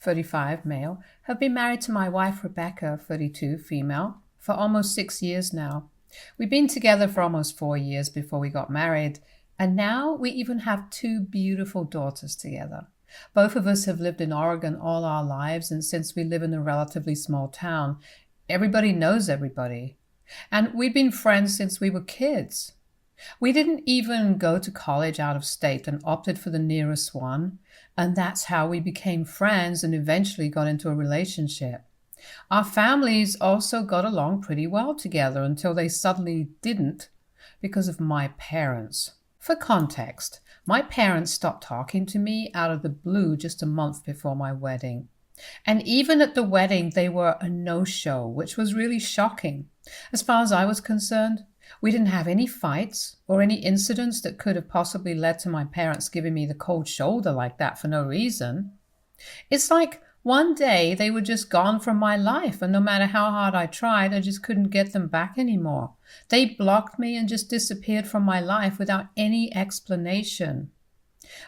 35, male, have been married to my wife, Rebecca, 32, female, for almost 6 years now. We've been together for almost 4 years before we got married, and now we even have 2 beautiful daughters together. Both of us have lived in Oregon all our lives, and since we live in a relatively small town, everybody knows everybody. And we've been friends since we were kids. We didn't even go to college out of state and opted for the nearest one, and that's how we became friends and eventually got into a relationship. Our families also got along pretty well together until they suddenly didn't because of my parents. For context, my parents stopped talking to me out of the blue just a month before my wedding. And even at the wedding, they were a no-show, which was really shocking. As far as I was concerned, we didn't have any fights or any incidents that could have possibly led to my parents giving me the cold shoulder like that for no reason. It's like one day they were just gone from my life, and no matter how hard I tried, I just couldn't get them back anymore. They blocked me and just disappeared from my life without any explanation.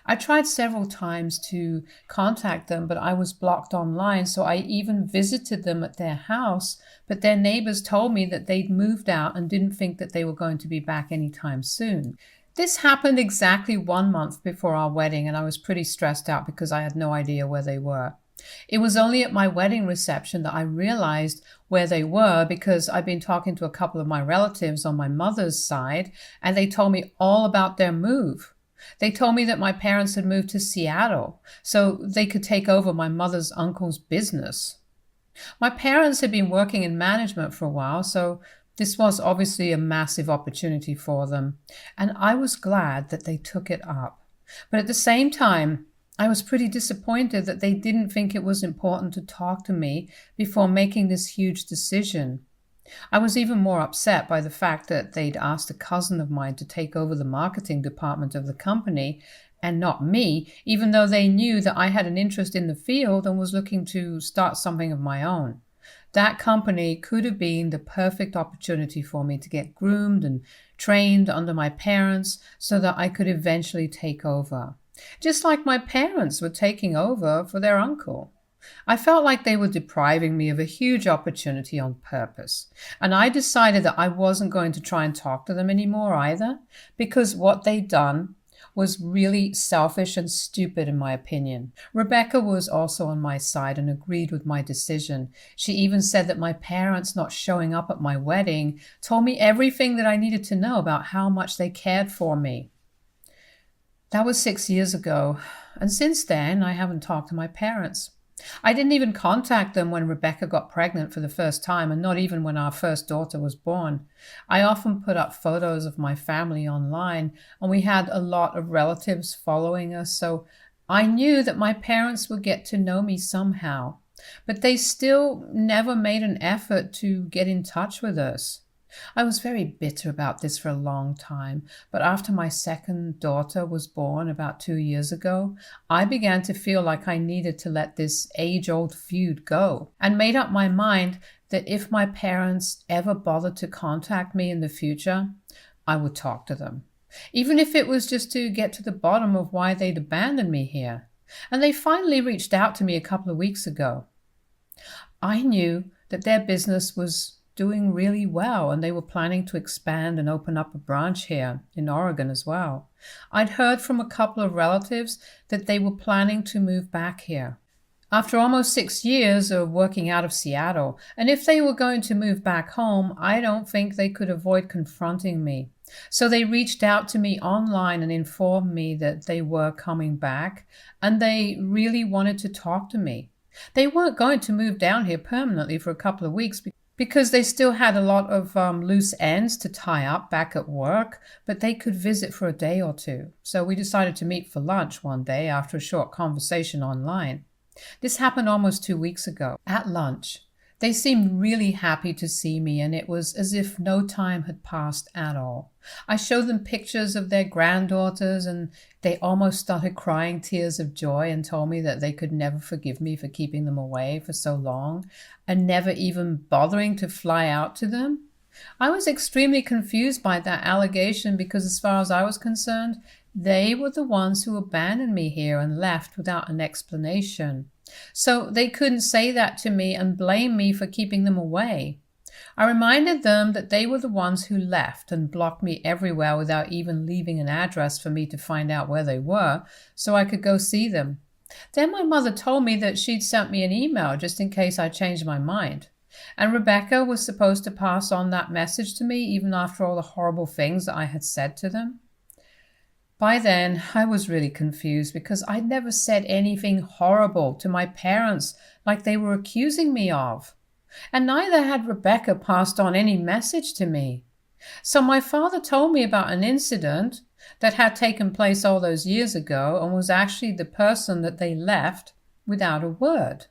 I tried several times to contact them, but I was blocked online, so I even visited them at their house, but their neighbors told me that they'd moved out and didn't think that they were going to be back anytime soon. This happened exactly 1 month before our wedding, and I was pretty stressed out because I had no idea where they were. It was only at my wedding reception that I realized where they were, because I'd been talking to a couple of my relatives on my mother's side, and they told me all about their move. They told me that my parents had moved to Seattle so they could take over my mother's uncle's business. My parents had been working in management for a while, so this was obviously a massive opportunity for them, and I was glad that they took it up. But at the same time, I was pretty disappointed that they didn't think it was important to talk to me before making this huge decision. I was even more upset by the fact that they'd asked a cousin of mine to take over the marketing department of the company and not me, even though they knew that I had an interest in the field and was looking to start something of my own. That company could have been the perfect opportunity for me to get groomed and trained under my parents so that I could eventually take over, just like my parents were taking over for their uncle. I felt like they were depriving me of a huge opportunity on purpose, and I decided that I wasn't going to try and talk to them anymore either, because what they'd done was really selfish and stupid in my opinion. Rebecca was also on my side and agreed with my decision. She even said that my parents not showing up at my wedding told me everything that I needed to know about how much they cared for me. That was 6 years ago, and since then I haven't talked to my parents. I didn't even contact them when Rebecca got pregnant for the first time, and not even when our first daughter was born. I often put up photos of my family online, and we had a lot of relatives following us, so I knew that my parents would get to know me somehow. But they still never made an effort to get in touch with us. I was very bitter about this for a long time, but after my second daughter was born about 2 years ago, I began to feel like I needed to let this age-old feud go, and made up my mind that if my parents ever bothered to contact me in the future, I would talk to them, even if it was just to get to the bottom of why they'd abandoned me here. And they finally reached out to me a couple of weeks ago. I knew that their business was doing really well, and they were planning to expand and open up a branch here in Oregon as well. I'd heard from a couple of relatives that they were planning to move back here after almost 6 years of working out of Seattle, and if they were going to move back home, I don't think they could avoid confronting me. So they reached out to me online and informed me that they were coming back, and they really wanted to talk to me. They weren't going to move down here permanently for a couple of weeks because they still had a lot of loose ends to tie up back at work, but they could visit for a day or two. So we decided to meet for lunch one day after a short conversation online. This happened almost 2 weeks ago. At lunch, they seemed really happy to see me, and it was as if no time had passed at all. I showed them pictures of their granddaughters, and they almost started crying tears of joy and told me that they could never forgive me for keeping them away for so long and never even bothering to fly out to them. I was extremely confused by that allegation because as far as I was concerned, They were the ones who abandoned me here and left without an explanation. So they couldn't say that to me and blame me for keeping them away. I reminded them that they were the ones who left and blocked me everywhere without even leaving an address for me to find out where they were so I could go see them. Then my mother told me that she'd sent me an email just in case I changed my mind. And Rebecca was supposed to pass on that message to me even after all the horrible things that I had said to them. By then, I was really confused because I'd never said anything horrible to my parents like they were accusing me of. And neither had Rebecca passed on any message to me. So my father told me about an incident that had taken place all those years ago and was actually the person that they left without a word.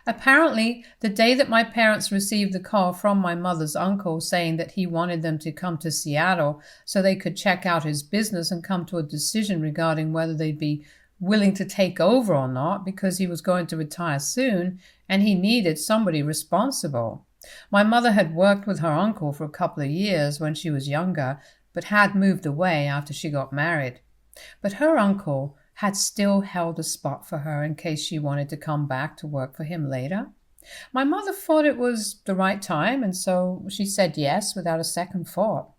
Apparently, the day that my parents received the call from my mother's uncle saying that he wanted them to come to Seattle so they could check out his business and come to a decision regarding whether they'd be willing to take over or not because he was going to retire soon and he needed somebody responsible. My mother had worked with her uncle for a couple of years when she was younger, but had moved away after she got married. But her uncle had still held a spot for her in case she wanted to come back to work for him later. My mother thought it was the right time, and so she said yes without a second thought.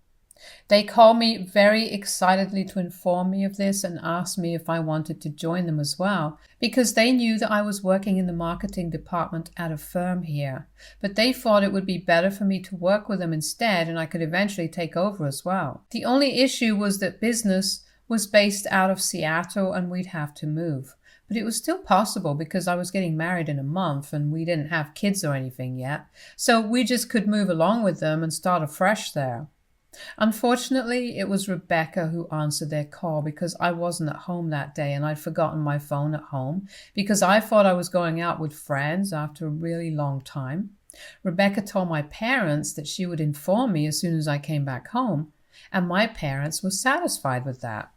They called me very excitedly to inform me of this and asked me if I wanted to join them as well, because they knew that I was working in the marketing department at a firm here, but they thought it would be better for me to work with them instead and I could eventually take over as well. The only issue was that business was based out of Seattle and we'd have to move. But it was still possible because I was getting married in a month and we didn't have kids or anything yet, so we just could move along with them and start afresh there. Unfortunately, it was Rebecca who answered their call because I wasn't at home that day and I'd forgotten my phone at home because I thought I was going out with friends after a really long time. Rebecca told my parents that she would inform me as soon as I came back home, and my parents were satisfied with that.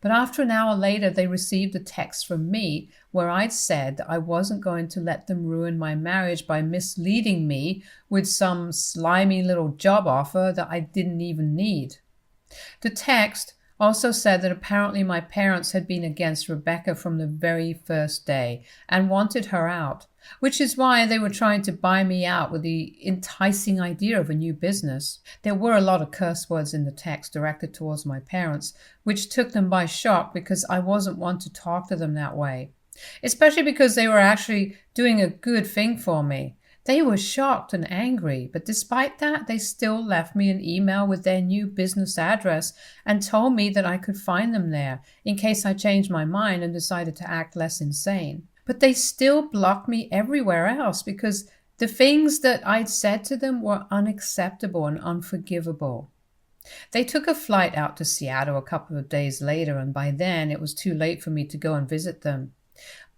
But after an hour later, they received a text from me where I'd said that I wasn't going to let them ruin my marriage by misleading me with some slimy little job offer that I didn't even need. The text also said that apparently my parents had been against Rebecca from the very first day and wanted her out, which is why they were trying to buy me out with the enticing idea of a new business. There were a lot of curse words in the text directed towards my parents, which took them by shock because I wasn't one to talk to them that way, especially because they were actually doing a good thing for me. They were shocked and angry, but despite that, they still left me an email with their new business address and told me that I could find them there in case I changed my mind and decided to act less insane. But they still blocked me everywhere else because the things that I'd said to them were unacceptable and unforgivable. They took a flight out to Seattle a couple of days later, and by then it was too late for me to go and visit them.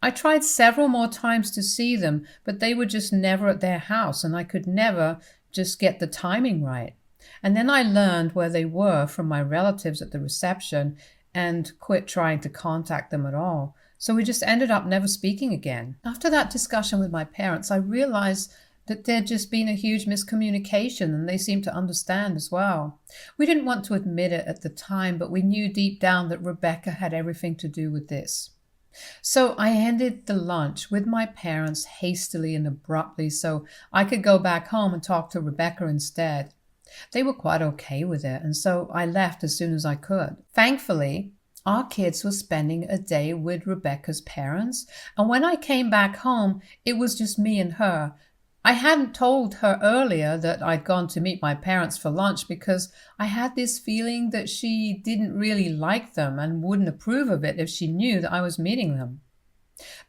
I tried several more times to see them, but they were just never at their house, and I could never just get the timing right. And then I learned where they were from my relatives at the reception and quit trying to contact them at all. So we just ended up never speaking again. After that discussion with my parents, I realized that there'd just been a huge miscommunication, and they seemed to understand as well. We didn't want to admit it at the time, but we knew deep down that Rebecca had everything to do with this. So I ended the lunch with my parents hastily and abruptly so I could go back home and talk to Rebecca instead. They were quite okay with it, and so I left as soon as I could. Thankfully, our kids were spending a day with Rebecca's parents, and when I came back home, it was just me and her. I hadn't told her earlier that I'd gone to meet my parents for lunch because I had this feeling that she didn't really like them and wouldn't approve of it if she knew that I was meeting them.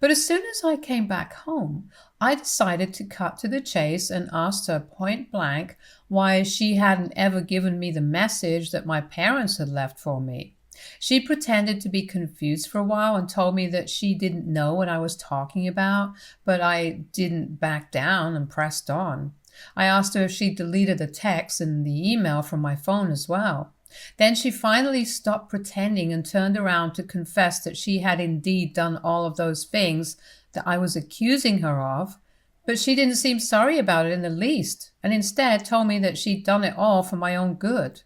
But as soon as I came back home, I decided to cut to the chase and asked her point blank why she hadn't ever given me the message that my parents had left for me. She pretended to be confused for a while and told me that she didn't know what I was talking about, but I didn't back down and pressed on. I asked her if she deleted the text and the email from my phone as well. Then she finally stopped pretending and turned around to confess that she had indeed done all of those things that I was accusing her of, but she didn't seem sorry about it in the least, and instead told me that she'd done it all for my own good.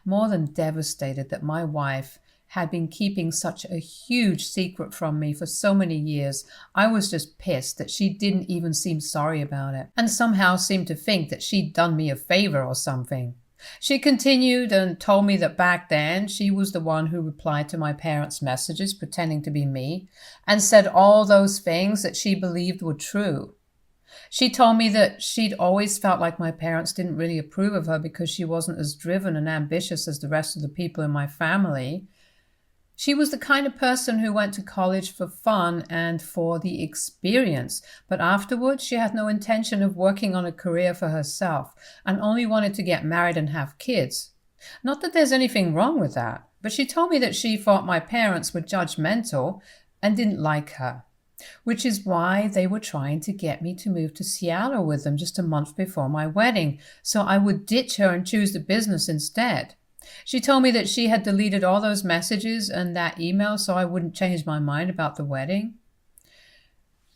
More than devastated that my wife had been keeping such a huge secret from me for so many years, I was just pissed that she didn't even seem sorry about it, and somehow seemed to think that she'd done me a favor or something. She continued and told me that back then she was the one who replied to my parents' messages pretending to be me, and said all those things that she believed were true. She told me that she'd always felt like my parents didn't really approve of her because she wasn't as driven and ambitious as the rest of the people in my family. She was the kind of person who went to college for fun and for the experience, but afterwards she had no intention of working on a career for herself and only wanted to get married and have kids. Not that there's anything wrong with that, but she told me that she thought my parents were judgmental and didn't like her, which is why they were trying to get me to move to Seattle with them just a month before my wedding, so I would ditch her and choose the business instead. She told me that she had deleted all those messages and that email so I wouldn't change my mind about the wedding.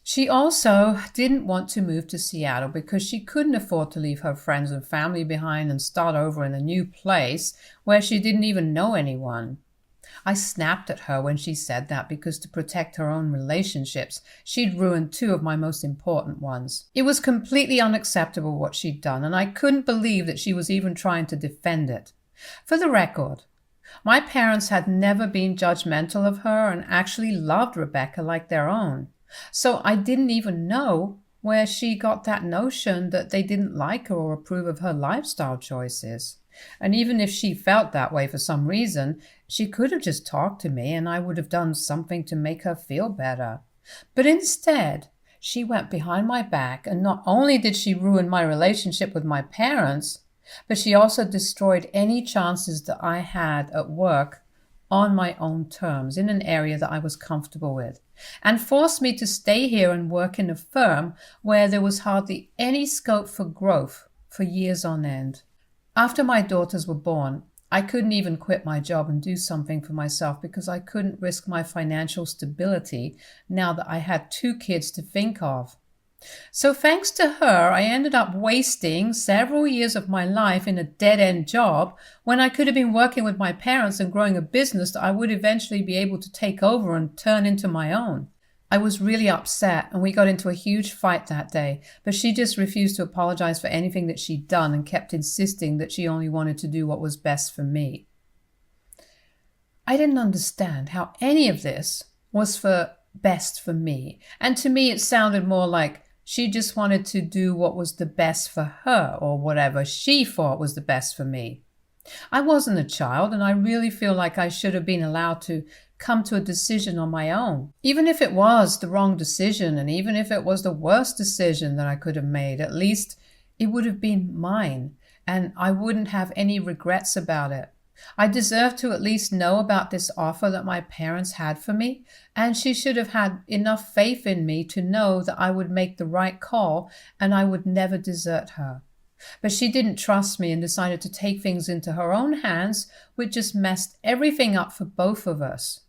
She also didn't want to move to Seattle because she couldn't afford to leave her friends and family behind and start over in a new place where she didn't even know anyone. I snapped at her when she said that because to protect her own relationships, she'd ruined two of my most important ones. It was completely unacceptable what she'd done, and I couldn't believe that she was even trying to defend it. For the record, my parents had never been judgmental of her and actually loved Rebecca like their own. So I didn't even know where she got that notion that they didn't like her or approve of her lifestyle choices. And even if she felt that way for some reason, she could have just talked to me and I would have done something to make her feel better. But instead, she went behind my back, and not only did she ruin my relationship with my parents, but she also destroyed any chances that I had at work on my own terms in an area that I was comfortable with, and forced me to stay here and work in a firm where there was hardly any scope for growth for years on end. After my daughters were born, I couldn't even quit my job and do something for myself because I couldn't risk my financial stability now that I had two kids to think of. So thanks to her, I ended up wasting several years of my life in a dead-end job when I could have been working with my parents and growing a business that I would eventually be able to take over and turn into my own. I was really upset and we got into a huge fight that day, but she just refused to apologize for anything that she'd done and kept insisting that she only wanted to do what was best for me. I didn't understand how any of this was for best for me, and to me it sounded more like she just wanted to do what was the best for her or whatever she thought was the best for me. I wasn't a child, and I really feel like I should have been allowed to come to a decision on my own. Even if it was the wrong decision, and even if it was the worst decision that I could have made, at least it would have been mine, and I wouldn't have any regrets about it. I deserved to at least know about this offer that my parents had for me, and she should have had enough faith in me to know that I would make the right call and I would never desert her. But she didn't trust me and decided to take things into her own hands, which just messed everything up for both of us.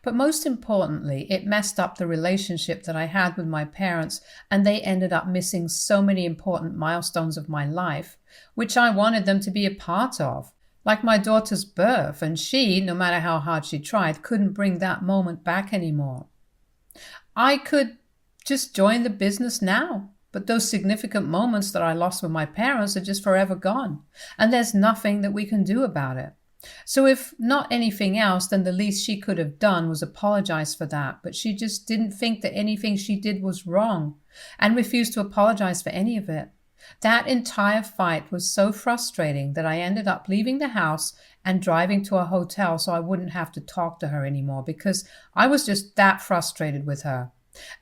But most importantly, it messed up the relationship that I had with my parents, and they ended up missing so many important milestones of my life, which I wanted them to be a part of. Like my daughter's birth, and she, no matter how hard she tried, couldn't bring that moment back anymore. I could just join the business now, but those significant moments that I lost with my parents are just forever gone, and there's nothing that we can do about it. So if not anything else, then the least she could have done was apologize for that, but she just didn't think that anything she did was wrong, and refused to apologize for any of it. That entire fight was so frustrating that I ended up leaving the house and driving to a hotel so I wouldn't have to talk to her anymore, because I was just that frustrated with her.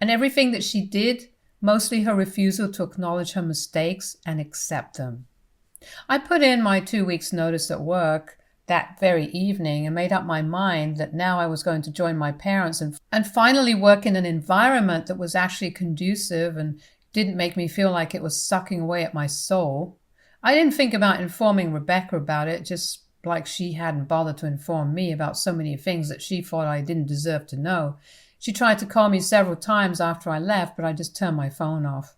And everything that she did, mostly her refusal to acknowledge her mistakes and accept them. I put in my 2 weeks' notice at work that very evening and made up my mind that now I was going to join my parents and finally work in an environment that was actually conducive and didn't make me feel like it was sucking away at my soul. I didn't think about informing Rebecca about it, just like she hadn't bothered to inform me about so many things that she thought I didn't deserve to know. She tried to call me several times after I left, but I just turned my phone off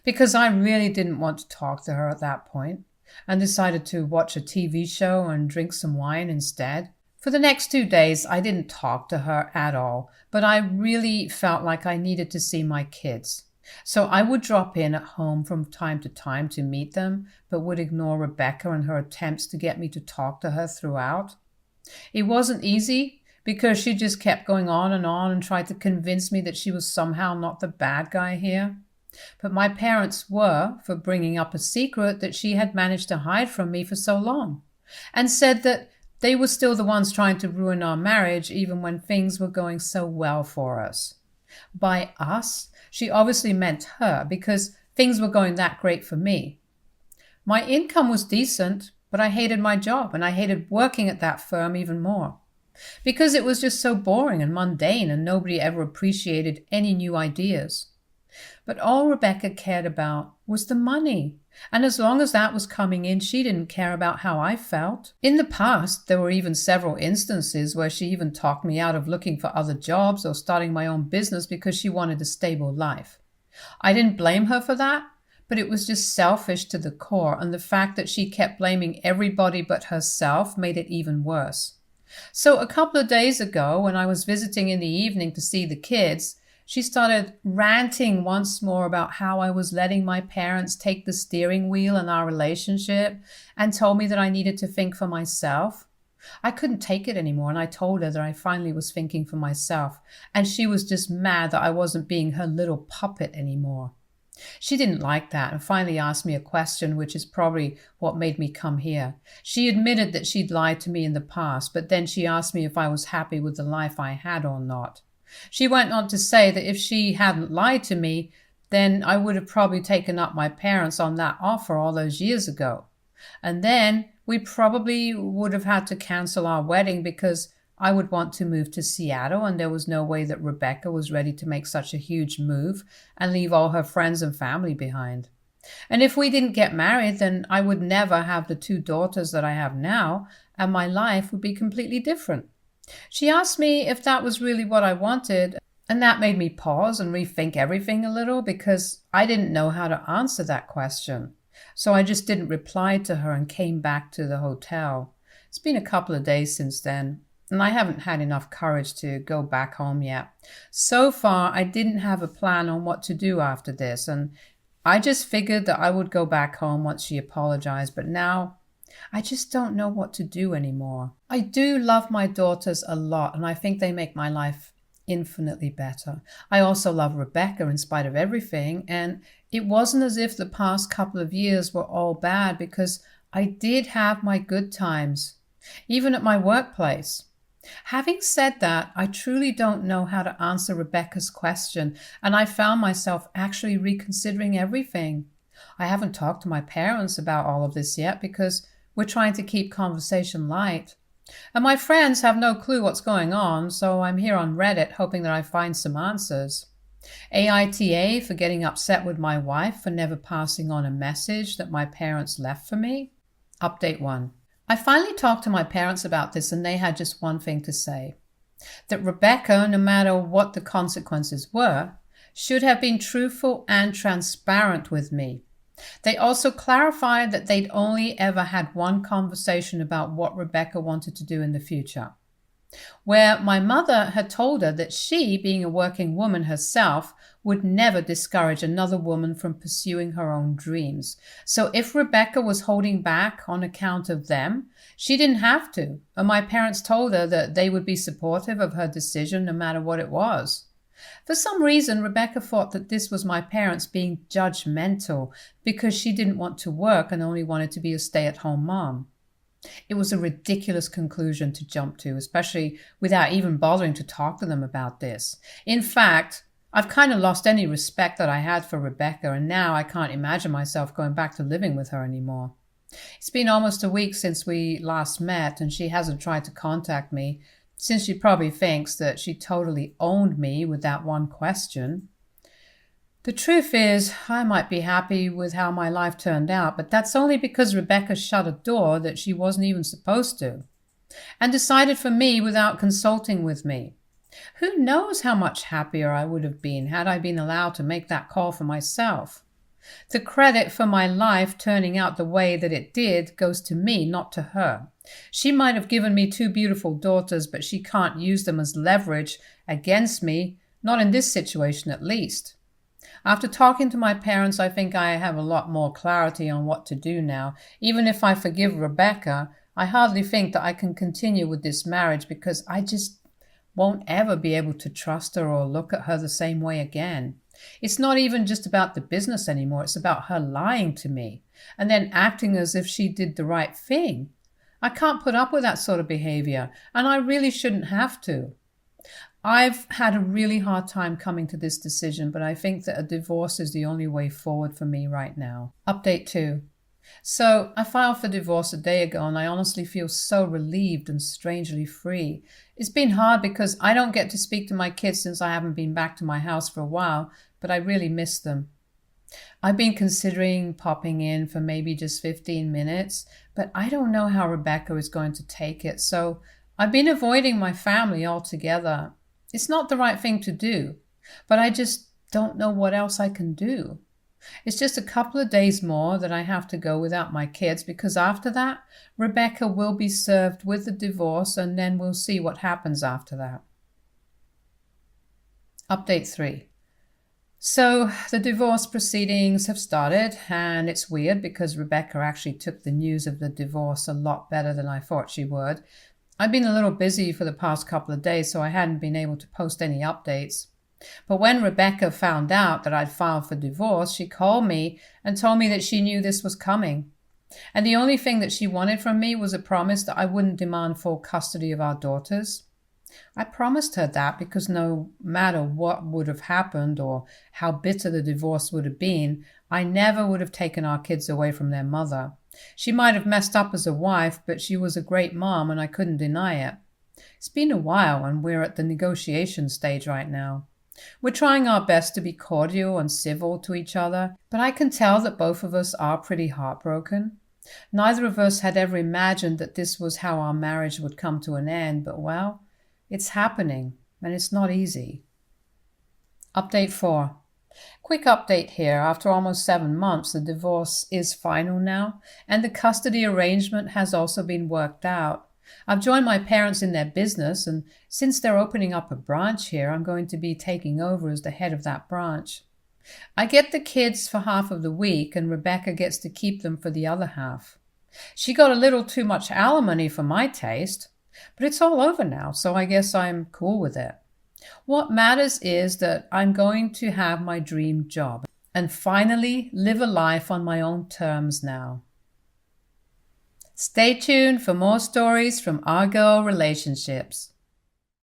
because I really didn't want to talk to her at that point, and decided to watch a TV show and drink some wine instead. For the next 2 days, I didn't talk to her at all, but I really felt like I needed to see my kids. So I would drop in at home from time to time to meet them, but would ignore Rebecca and her attempts to get me to talk to her throughout. It wasn't easy because she just kept going on and tried to convince me that she was somehow not the bad guy here. But my parents were for bringing up a secret that she had managed to hide from me for so long, and said that they were still the ones trying to ruin our marriage even when things were going so well for us. By us, she obviously meant her because things were going that great for me. My income was decent, but I hated my job and I hated working at that firm even more because it was just so boring and mundane and nobody ever appreciated any new ideas. But all Rebecca cared about was the money. And as long as that was coming in, she didn't care about how I felt. In the past, there were even several instances where she even talked me out of looking for other jobs or starting my own business because she wanted a stable life. I didn't blame her for that, but it was just selfish to the core, and the fact that she kept blaming everybody but herself made it even worse. So a couple of days ago, when I was visiting in the evening to see the kids, she started ranting once more about how I was letting my parents take the steering wheel in our relationship and told me that I needed to think for myself. I couldn't take it anymore, and I told her that I finally was thinking for myself, and she was just mad that I wasn't being her little puppet anymore. She didn't like that and finally asked me a question, which is probably what made me come here. She admitted that she'd lied to me in the past, but then she asked me if I was happy with the life I had or not. She went on to say that if she hadn't lied to me, then I would have probably taken up my parents on that offer all those years ago. And then we probably would have had to cancel our wedding because I would want to move to Seattle, and there was no way that Rebecca was ready to make such a huge move and leave all her friends and family behind. And if we didn't get married, then I would never have the 2 daughters that I have now, and my life would be completely different. She asked me if that was really what I wanted, and that made me pause and rethink everything a little because I didn't know how to answer that question. So I just didn't reply to her and came back to the hotel. It's been a couple of days since then, and I haven't had enough courage to go back home yet. So far, I didn't have a plan on what to do after this, and I just figured that I would go back home once she apologized, but now I just don't know what to do anymore. I do love my daughters a lot, and I think they make my life infinitely better. I also love Rebecca in spite of everything, and it wasn't as if the past couple of years were all bad because I did have my good times, even at my workplace. Having said that, I truly don't know how to answer Rebecca's question, and I found myself actually reconsidering everything. I haven't talked to my parents about all of this yet because we're trying to keep conversation light. And my friends have no clue what's going on, so I'm here on Reddit hoping that I find some answers. AITA for getting upset with my wife for never passing on a message that my parents left for me. Update 1. I finally talked to my parents about this, and they had just one thing to say. That Rebecca, no matter what the consequences were, should have been truthful and transparent with me. They also clarified that they'd only ever had one conversation about what Rebecca wanted to do in the future, where my mother had told her that she, being a working woman herself, would never discourage another woman from pursuing her own dreams. So if Rebecca was holding back on account of them, she didn't have to, and my parents told her that they would be supportive of her decision no matter what it was. For some reason, Rebecca thought that this was my parents being judgmental because she didn't want to work and only wanted to be a stay-at-home mom. It was a ridiculous conclusion to jump to, especially without even bothering to talk to them about this. In fact, I've kind of lost any respect that I had for Rebecca, and now I can't imagine myself going back to living with her anymore. It's been almost a week since we last met, and she hasn't tried to contact me, since she probably thinks that she totally owned me with that one question. The truth is, I might be happy with how my life turned out, but that's only because Rebecca shut a door that she wasn't even supposed to, and decided for me without consulting with me. Who knows how much happier I would have been had I been allowed to make that call for myself. The credit for my life turning out the way that it did goes to me, not to her. She might have given me two beautiful daughters, but she can't use them as leverage against me, not in this situation at least. After talking to my parents, I think I have a lot more clarity on what to do now. Even if I forgive Rebecca, I hardly think that I can continue with this marriage because I just won't ever be able to trust her or look at her the same way again. It's not even just about the business anymore. It's about her lying to me and then acting as if she did the right thing. I can't put up with that sort of behavior, and I really shouldn't have to. I've had a really hard time coming to this decision, but I think that a divorce is the only way forward for me right now. Update 2. So I filed for divorce a day ago, and I honestly feel so relieved and strangely free. It's been hard because I don't get to speak to my kids since I haven't been back to my house for a while, but I really miss them. I've been considering popping in for maybe just 15 minutes, but I don't know how Rebecca is going to take it, so I've been avoiding my family altogether. It's not the right thing to do, but I just don't know what else I can do. It's just a couple of days more that I have to go without my kids because after that, Rebecca will be served with the divorce and then we'll see what happens after that. Update 3. So the divorce proceedings have started, and it's weird because Rebecca actually took the news of the divorce a lot better than I thought she would. I've been a little busy for the past couple of days, so I hadn't been able to post any updates. But when Rebecca found out that I'd filed for divorce, she called me and told me that she knew this was coming. And the only thing that she wanted from me was a promise that I wouldn't demand full custody of our daughters. I promised her that because no matter what would have happened or how bitter the divorce would have been, I never would have taken our kids away from their mother. She might have messed up as a wife, but she was a great mom and I couldn't deny it. It's been a while and we're at the negotiation stage right now. We're trying our best to be cordial and civil to each other, but I can tell that both of us are pretty heartbroken. Neither of us had ever imagined that this was how our marriage would come to an end, but well, it's happening, and it's not easy. Update 4. Quick update here. After almost 7 months, the divorce is final now, and the custody arrangement has also been worked out. I've joined my parents in their business, and since they're opening up a branch here, I'm going to be taking over as the head of that branch. I get the kids for half of the week, and Rebecca gets to keep them for the other half. She got a little too much alimony for my taste. But it's all over now, so I guess I'm cool with it. What matters is that I'm going to have my dream job and finally live a life on my own terms now. Stay tuned for more stories from our girl relationships.